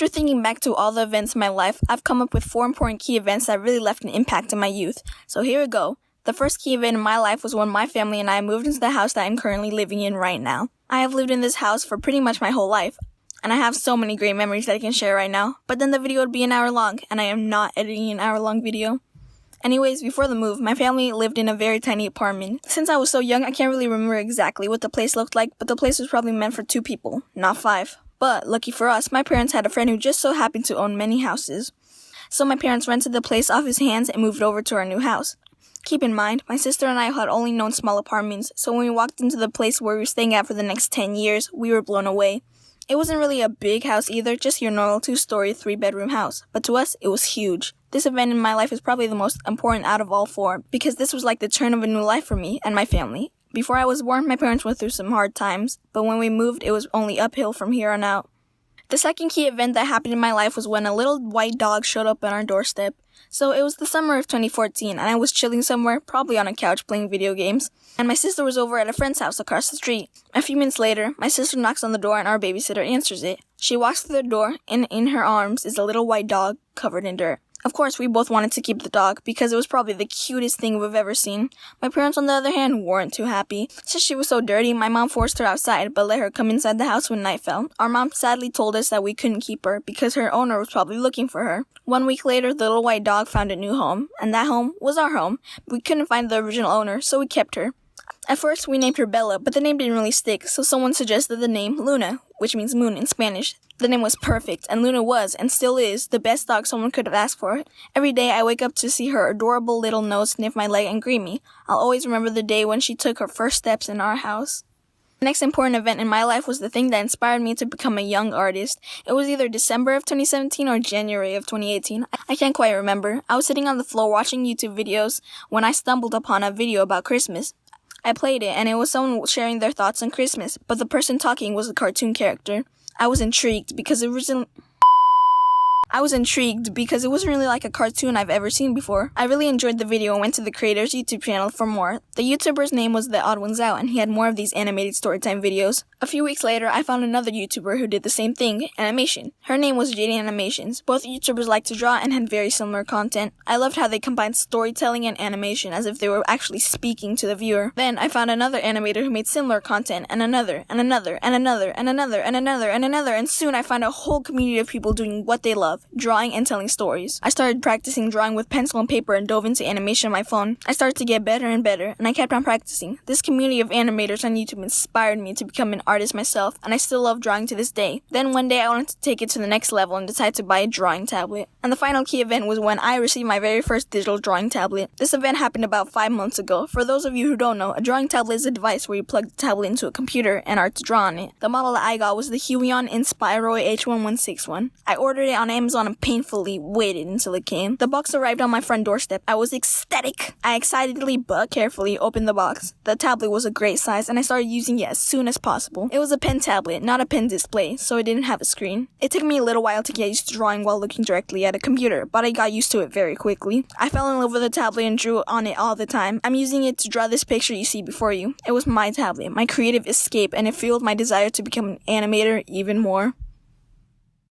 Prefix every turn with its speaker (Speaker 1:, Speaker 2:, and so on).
Speaker 1: After thinking back to all the events in my life, I've come up with 4 important key events that really left an impact in my youth. So here we go. The first key event in my life was when my family and I moved into the house that I'm currently living in right now. I have lived in this house for pretty much my whole life, and I have so many great memories that I can share right now, but then the video would be an hour long, and I am not editing an hour-long video. Anyways, before the move, my family lived in a very tiny apartment. Since I was so young, I can't really remember exactly what the place looked like, but the place was probably meant for 2 people, not 5. But, lucky for us, my parents had a friend who just so happened to own many houses. So my parents rented the place off his hands and moved over to our new house. Keep in mind, my sister and I had only known small apartments, so when we walked into the place where we were staying at for the next 10 years, we were blown away. It wasn't really a big house either, just your normal 2-story, 3-bedroom house, but to us, it was huge. This event in my life is probably the most important out of all 4, because this was like the turn of a new life for me and my family. Before I was born, my parents went through some hard times, but when we moved, it was only uphill from here on out. The second key event that happened in my life was when a little white dog showed up on our doorstep. So it was the summer of 2014, and I was chilling somewhere, probably on a couch playing video games, and my sister was over at a friend's house across the street. A few minutes later, my sister knocks on the door and our babysitter answers it. She walks through the door, and in her arms is a little white dog covered in dirt. Of course, we both wanted to keep the dog because it was probably the cutest thing we've ever seen. My parents, on the other hand, weren't too happy. Since she was so dirty, my mom forced her outside but let her come inside the house when night fell. Our mom sadly told us that we couldn't keep her because her owner was probably looking for her. 1 week later, the little white dog found a new home, and that home was our home. We couldn't find the original owner, so we kept her. At first, we named her Bella, but the name didn't really stick, so someone suggested the name Luna, which means moon in Spanish. The name was perfect, and Luna was, and still is, the best dog someone could have asked for. Every day, I wake up to see her adorable little nose sniff my leg and greet me. I'll always remember the day when she took her first steps in our house. The next important event in my life was the thing that inspired me to become a young artist. It was either December of 2017 or January of 2018. I can't quite remember. I was sitting on the floor watching YouTube videos when I stumbled upon a video about Christmas. I played it, and it was someone sharing their thoughts on Christmas, but the person talking was a cartoon character. I was intrigued because it wasn't really like a cartoon I've ever seen before. I really enjoyed the video and went to the creator's YouTube channel for more. The YouTuber's name was The Odd Ones Out, and he had more of these animated storytime videos. A few weeks later, I found another YouTuber who did the same thing, animation. Her name was JD Animations. Both YouTubers liked to draw and had very similar content. I loved how they combined storytelling and animation as if they were actually speaking to the viewer. Then I found another animator who made similar content, and another, and another, and another, and another, and another, and another, and soon I found a whole community of people doing what they love, drawing and telling stories. I started practicing drawing with pencil and paper and dove into animation on my phone. I started to get better and better, and I kept on practicing. This community of animators on YouTube inspired me to become an artist myself, and I still love drawing to this day. Then one day I wanted to take it to the next level and decided to buy a drawing tablet. And the final key event was when I received my very first digital drawing tablet. This event happened about 5 months ago. For those of you who don't know, a drawing tablet is a device where you plug the tablet into a computer and are to draw on it. The model that I got was the Huion Inspiroid H1161. I ordered it on Amazon and painfully waited until it came. The box arrived on my front doorstep. I was ecstatic. I excitedly but carefully opened the box. The tablet was a great size, and I started using it as soon as possible. It was a pen tablet, not a pen display, so it didn't have a screen. It took me a little while to get used to drawing while looking directly at a computer, but I got used to it very quickly. I fell in love with the tablet and drew on it all the time. I'm using it to draw this picture you see before you. It was my tablet, my creative escape, and it fueled my desire to become an animator even more.